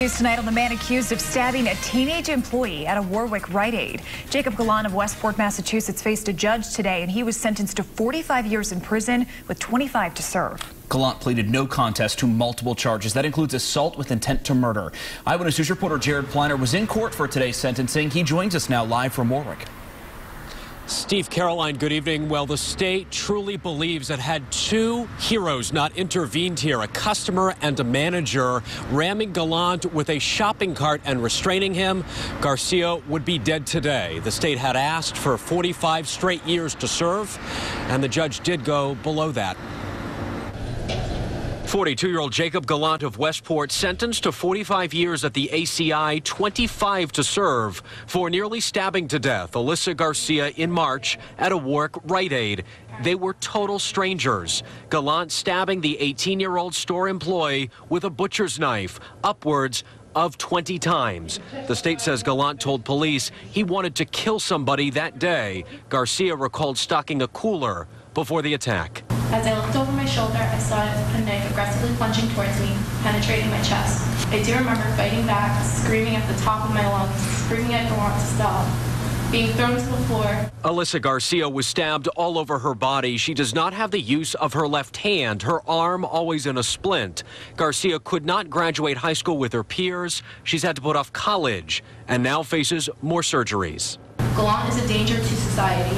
News tonight on the man accused of stabbing a teenage employee at a Warwick Rite Aid. Jacob Gallant of Westport, Massachusetts faced a judge today, and he was sentenced to 45 years in prison with 25 to serve. Gallant pleaded no contest to multiple charges. That includes assault with intent to murder. Eyewitness News reporter Jared Pliner was in court for today's sentencing. He joins us now live from Warwick. Steve, Caroline, good evening. Well, the state truly believes it had two heroes not intervened here, a customer and a manager, ramming Gallant with a shopping cart and restraining him. Garcia would be dead today. The state had asked for 45 straight years to serve, and the judge did go below that. 42-year-old Jacob Gallant of Westport sentenced to 45 years at the ACI, 25 to serve for nearly stabbing to death Alyssa Garcia in March at a Warwick Rite Aid. They were total strangers. Gallant stabbing the 18-year-old store employee with a butcher's knife upwards of 20 times. The state says Gallant told police he wanted to kill somebody that day. Garcia recalled stocking a cooler before the attack. As I looked over my shoulder, I saw a knife aggressively plunging towards me, penetrating my chest. I do remember fighting back, screaming at the top of my lungs, screaming at Gallant to stop, being thrown to the floor. Alyssa Garcia was stabbed all over her body. She does not have the use of her left hand, her arm always in a splint. Garcia could not graduate high school with her peers. She's had to put off college and now faces more surgeries. Gallant is a danger to society.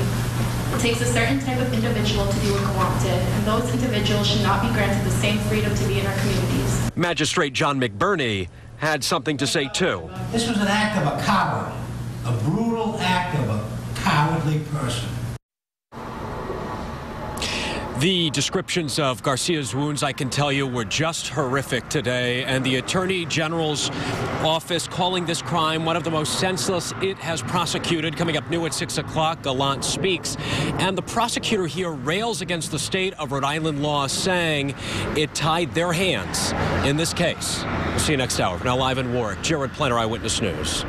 It takes a certain type of individual to do what Gallant did, and those individuals should not be granted the same freedom to be in our communities. Magistrate John McBurney had something to say, too. This was an act of a coward, a brutal act of a cowardly person. The descriptions of Garcia's wounds, I can tell you, were just horrific today, and the Attorney General's office calling this crime one of the most senseless it has prosecuted. Coming up new at 6 o'clock, Gallant speaks, and the prosecutor here rails against the state of Rhode Island law, saying it tied their hands in this case. We'll see you next hour. Now live in Warwick, Jared Pliner, Eyewitness News.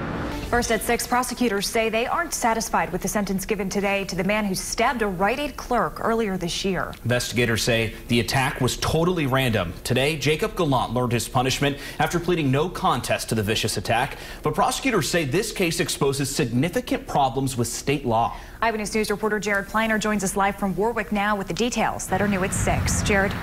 First at 6, prosecutors say they aren't satisfied with the sentence given today to the man who stabbed a Rite Aid clerk earlier this year. Investigators say the attack was totally random. Today, Jacob Gallant learned his punishment after pleading no contest to the vicious attack. But prosecutors say this case exposes significant problems with state law. Eyewitness News reporter Jared Pliner joins us live from Warwick now with the details that are new at 6. Jared.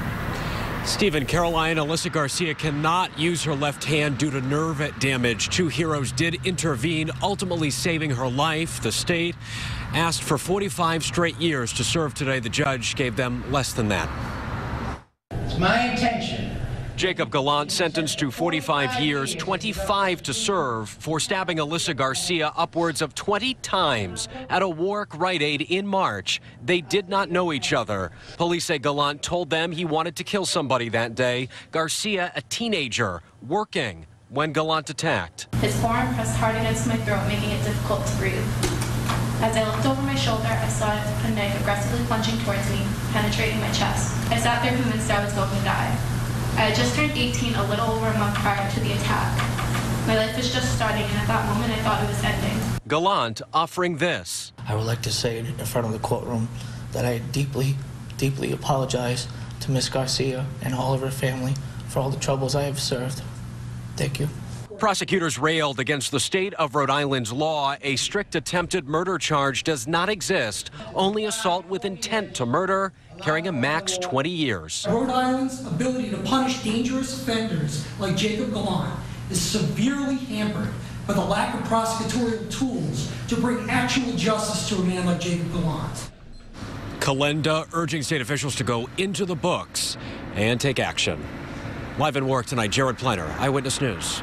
Stephen, Caroline, Alyssa Garcia cannot use her left hand due to nerve damage. Two heroes did intervene, ultimately saving her life. The state asked for 45 straight years to serve today. The judge gave them less than that. It's my intention. Jacob Gallant sentenced to 45 years, 25 to serve for stabbing Alyssa Garcia upwards of 20 times at a Warwick Rite Aid in March. They did not know each other. Police say Gallant told them he wanted to kill somebody that day. Garcia, a teenager, working when Gallant attacked. His forearm pressed hard against my throat, making it difficult to breathe. As I looked over my shoulder, I saw a knife aggressively plunging towards me, penetrating my chest. I sat there convinced I was going to die. I had just turned 18 a little over a month prior to the attack. My life was just starting, and at that moment I thought it was ending. Gallant offering this. I would like to say in front of the courtroom that I deeply, deeply apologize to Miss Garcia and all of her family for all the troubles I have served. Thank you. Prosecutors railed against the state of Rhode Island's law. A strict attempted murder charge does not exist, only assault with intent to murder, carrying a max 20 years. Rhode Island's ability to punish dangerous offenders like Jacob Gallant is severely hampered by the lack of prosecutorial tools to bring actual justice to a man like Jacob Gallant. Calenda urging state officials to go into the books and take action. Live in Warwick tonight, Jared Pliner, Eyewitness News.